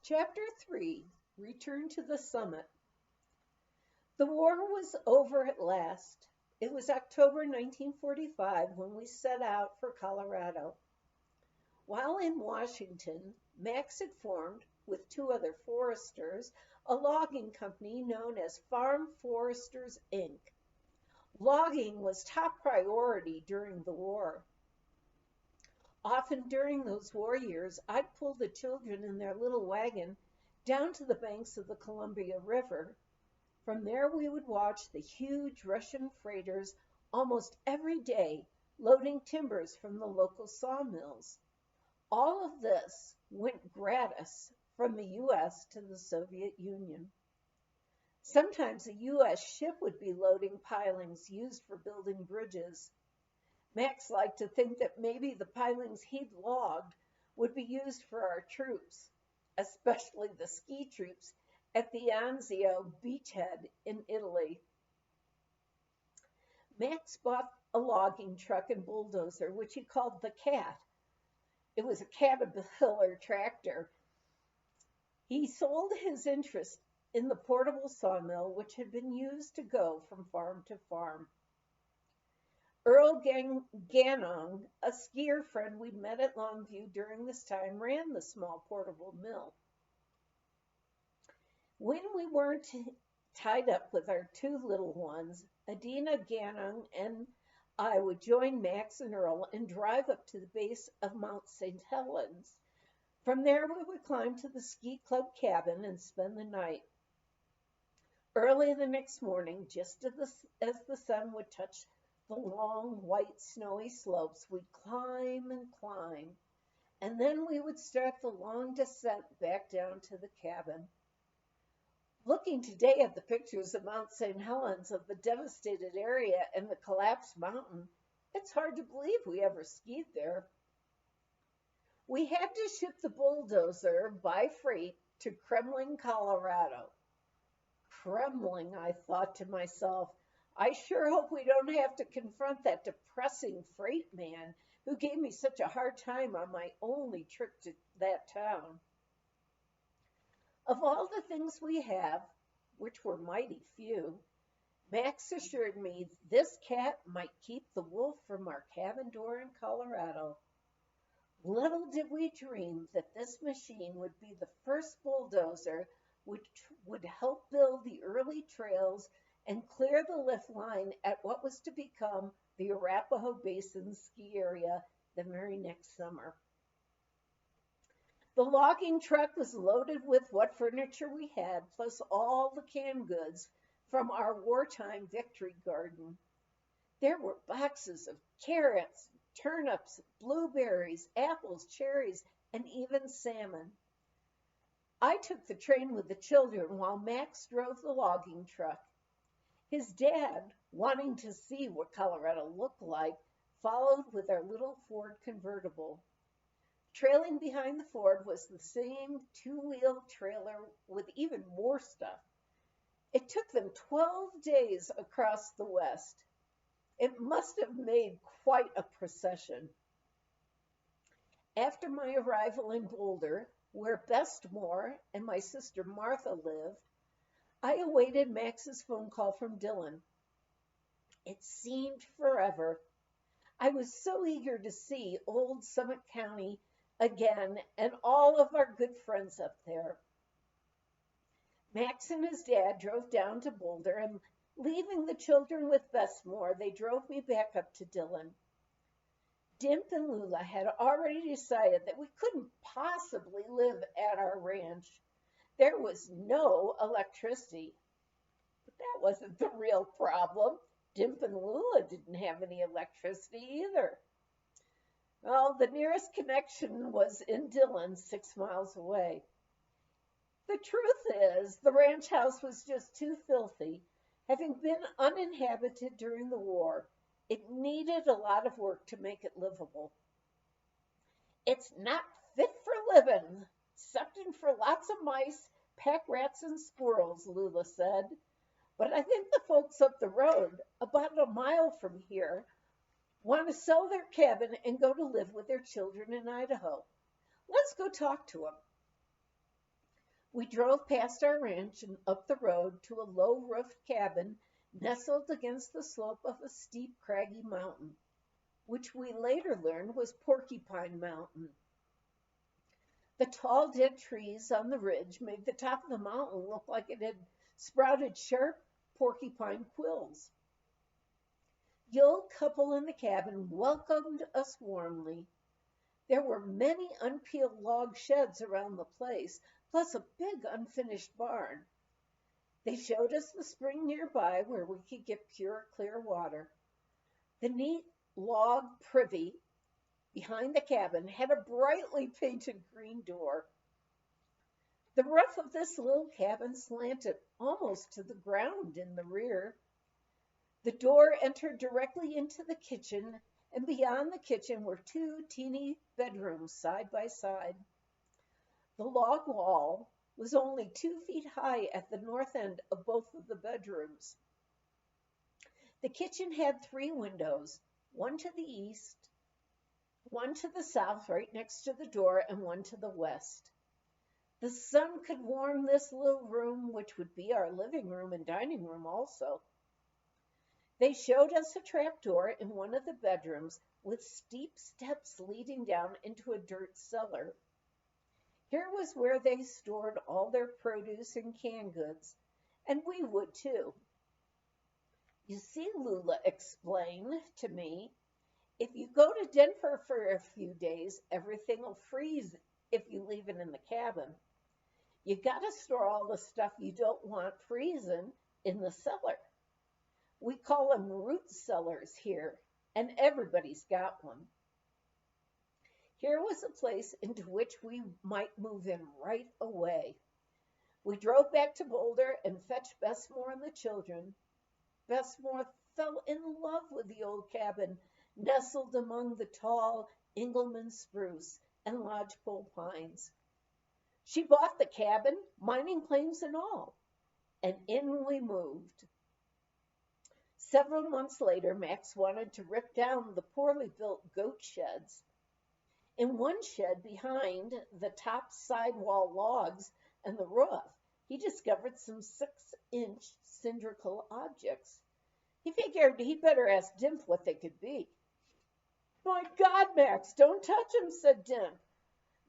Chapter 3, Return to the Summit. The war was over at last. It was October 1945 when we set out for Colorado. While in Washington, Max had formed, with two other foresters, a logging company known as Farm Foresters, Inc. Logging was top priority during the war. Often during those war years, I'd pull the children in their little wagon down to the banks of the Columbia River. From there, we would watch the huge Russian freighters almost every day loading timbers from the local sawmills. All of this went gratis from the U.S. to the Soviet Union. Sometimes a U.S. ship would be loading pilings used for building bridges. Max liked to think that maybe the pilings he'd logged would be used for our troops, especially the ski troops at the Anzio beachhead in Italy. Max bought a logging truck and bulldozer, which he called the Cat. It was a Caterpillar tractor. He sold his interest in the portable sawmill, which had been used to go from farm to farm. Earl Ganong, a skier friend we'd met at Longview during this time, ran the small portable mill. When we weren't tied up with our two little ones, Edna Ganong and I would join Max and Earl and drive up to the base of Mount St. Helens. From there, we would climb to the ski club cabin and spend the night. Early the next morning, just as the sun would touch the long, white, snowy slopes, we'd climb and climb, and then we would start the long descent back down to the cabin. Looking today at the pictures of Mount St. Helens, of the devastated area and the collapsed mountain, it's hard to believe we ever skied there. We had to ship the bulldozer by freight to Kremling, Colorado. Kremling, I thought to myself. I sure hope we don't have to confront that depressing freight man who gave me such a hard time on my only trip to that town. Of all the things we have, which were mighty few, Max assured me this cat might keep the wolf from our cabin door in Colorado. Little did we dream that this machine would be the first bulldozer which would help build the early trails and clear the lift line at what was to become the Arapahoe Basin ski area the very next summer. The logging truck was loaded with what furniture we had, plus all the canned goods from our wartime victory garden. There were boxes of carrots, turnips, blueberries, apples, cherries, and even salmon. I took the train with the children while Max drove the logging truck. His dad, wanting to see what Colorado looked like, followed with our little Ford convertible. Trailing behind the Ford was the same two-wheel trailer with even more stuff. It took them 12 days across the West. It must have made quite a procession. After my arrival in Boulder, where Bestmore and my sister Martha lived, I awaited Max's phone call from Dylan. It seemed forever. I was so eager to see old Summit County again and all of our good friends up there. Max and his dad drove down to Boulder, and leaving the children with Bestmore, they drove me back up to Dillon. Dimp and Lula had already decided that we couldn't possibly live at our ranch. There was no electricity. But that wasn't the real problem. Dimp and Lula didn't have any electricity either. Well, the nearest connection was in Dillon, 6 miles away. The truth is, the ranch house was just too filthy. Having been uninhabited during the war, it needed a lot of work to make it livable. It's not fit for living, something for lots of mice, pack rats, and squirrels, Lula said. But I think the folks up the road, about a mile from here, want to sell their cabin and go to live with their children in Idaho. Let's go talk to them. We drove past our ranch and up the road to a low-roofed cabin nestled against the slope of a steep, craggy mountain, which we later learned was Porcupine Mountain. The tall dead trees on the ridge made the top of the mountain look like it had sprouted sharp porcupine quills. The old couple in the cabin welcomed us warmly. There were many unpeeled log sheds around the place, plus a big unfinished barn. They showed us the spring nearby where we could get pure, clear water. The neat log privy behind the cabin had a brightly painted green door. The roof of this little cabin slanted almost to the ground in the rear. The door entered directly into the kitchen, and beyond the kitchen were two teeny bedrooms side by side. The log wall was only 2 feet high at the north end of both of the bedrooms. The kitchen had 3 windows, one to the east, one to the south right next to the door, and one to the west. The sun could warm this little room, which would be our living room and dining room also. They showed us a trapdoor in one of the bedrooms with steep steps leading down into a dirt cellar. Here was where they stored all their produce and canned goods, and we would too. You see, Lula explained to me, if you go to Denver for a few days, everything will freeze if you leave it in the cabin. You got to store all the stuff you don't want freezing in the cellar. We call them root cellars here, and everybody's got one. Here was a place into which we might move in right away. We drove back to Boulder and fetched Bessmore and the children. Bessmore fell in love with the old cabin nestled among the tall Engelmann spruce and lodgepole pines. She bought the cabin, mining claims and all, and in we moved. Several months later, Max wanted to rip down the poorly built goat sheds. In one shed behind the top sidewall logs and the roof, he discovered some 6-inch cylindrical objects. He figured he'd better ask Dimp what they could be. My God, Max, don't touch 'em, said Dimp.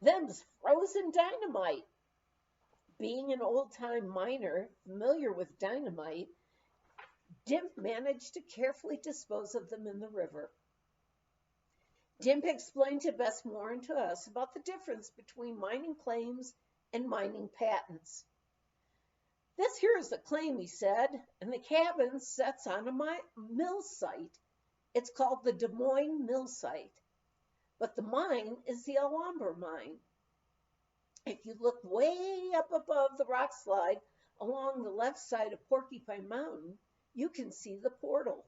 Them's frozen dynamite. Being an old-time miner familiar with dynamite, Dimp managed to carefully dispose of them in the river. Dimp explained to Bessmore and to us about the difference between mining claims and mining patents. This here is a claim, he said, and the cabin sets on a mill site. It's called the Des Moines Mill Site. But the mine is the Alhambra mine. If you look way up above the rock slide along the left side of Porcupine Mountain, you can see the portal.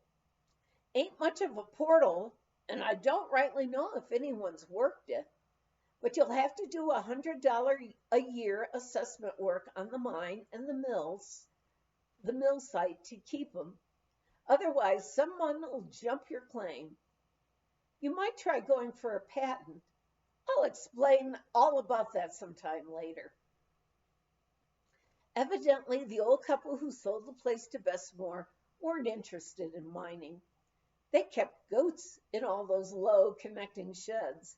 Ain't much of a portal, and I don't rightly know if anyone's worked it, but you'll have to do $100 a year assessment work on the mine and the mill site to keep them. Otherwise, someone will jump your claim. You might try going for a patent. I'll explain all about that sometime later. Evidently, the old couple who sold the place to Bessmore weren't interested in mining. They kept goats in all those low connecting sheds.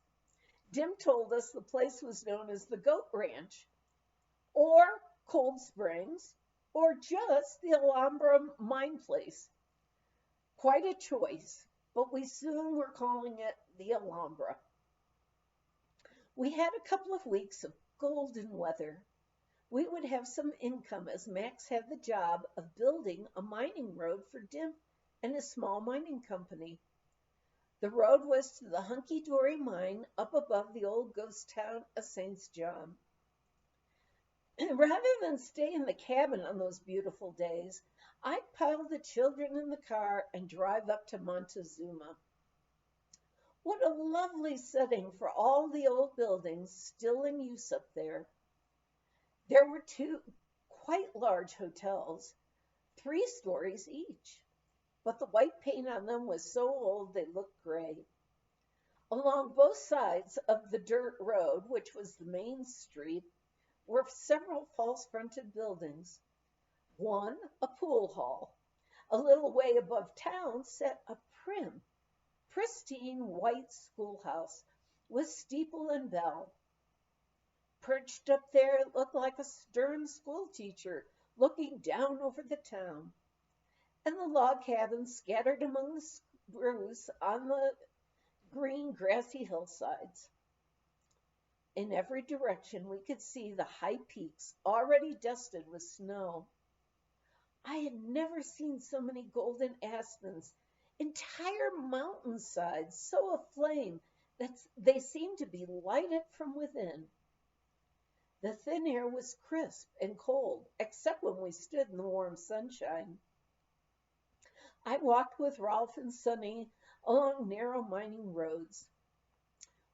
Dim told us the place was known as the Goat Ranch, or Cold Springs, or just the Alhambra Mine Place. Quite a choice, but we soon were calling it the Alhambra. We had a couple of weeks of golden weather. We would have some income as Max had the job of building a mining road for Dim and his small mining company. The road was to the hunky-dory mine up above the old ghost town of St. John. Rather than stay in the cabin on those beautiful days, I'd pile the children in the car and drive up to Montezuma. What a lovely setting for all the old buildings still in use up there. There were 2 quite large hotels, 3 stories each, but the white paint on them was so old they looked gray. Along both sides of the dirt road, which was the main street, were several false-fronted buildings. One, a pool hall. A little way above town sat a prim, pristine white schoolhouse with steeple and bell. Perched up there, it looked like a stern schoolteacher looking down over the town, and the log cabins scattered among the spruce on the green, grassy hillsides. In every direction we could see the high peaks already dusted with snow. I had never seen so many golden aspens, entire mountainsides so aflame that they seemed to be lighted from within. The thin air was crisp and cold, except when we stood in the warm sunshine. I walked with Rolf and Sonny along narrow mining roads.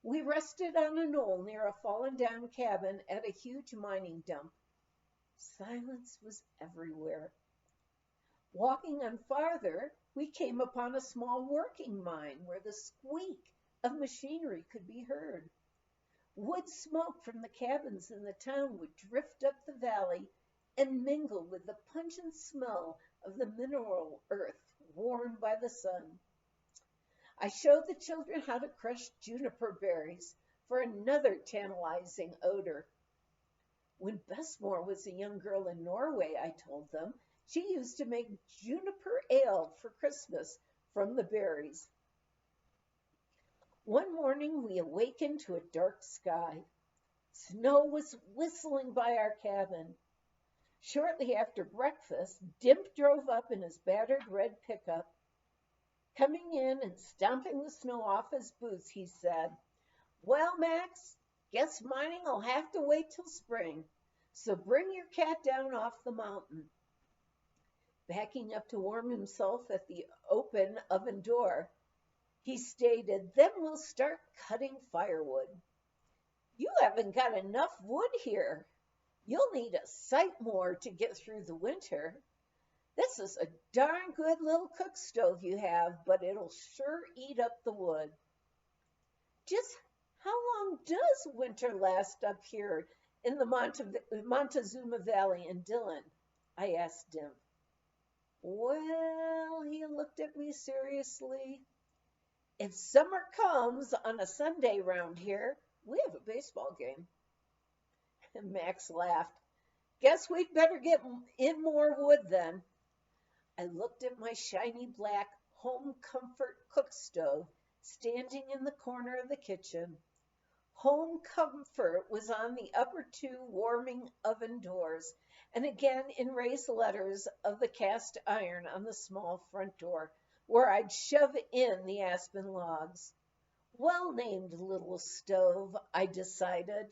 We rested on a knoll near a fallen down cabin at a huge mining dump. Silence was everywhere. Walking on farther, we came upon a small working mine where the squeak of machinery could be heard. Wood smoke from the cabins in the town would drift up the valley and mingle with the pungent smell of the mineral earth warmed by the sun. I showed the children how to crush juniper berries for another tantalizing odor. When Bessmore was a young girl in Norway, I told them, she used to make juniper ale for Christmas from the berries. One morning we awakened to a dark sky. Snow was whistling by our cabin. Shortly after breakfast, Dimp drove up in his battered red pickup. Coming in and stomping the snow off his boots, he said, "Well, Max, guess mining'll have to wait till spring, so bring your cat down off the mountain." Backing up to warm himself at the open oven door, he stated, "Then we'll start cutting firewood. You haven't got enough wood here. You'll need a sight more to get through the winter. This is a darn good little cook stove you have, but it'll sure eat up the wood." "Just how long does winter last up here in the Montezuma Valley in Dillon?" I asked Dimp. "Well," he looked at me seriously, "if summer comes on a Sunday round here, we have a baseball game." And Max laughed. "Guess we'd better get in more wood then." I looked at my shiny black Home Comfort cook stove standing in the corner of the kitchen. Home Comfort was on the upper two warming oven doors, and again in raised letters of the cast iron on the small front door, where I'd shove in the aspen logs. Well named little stove, I decided.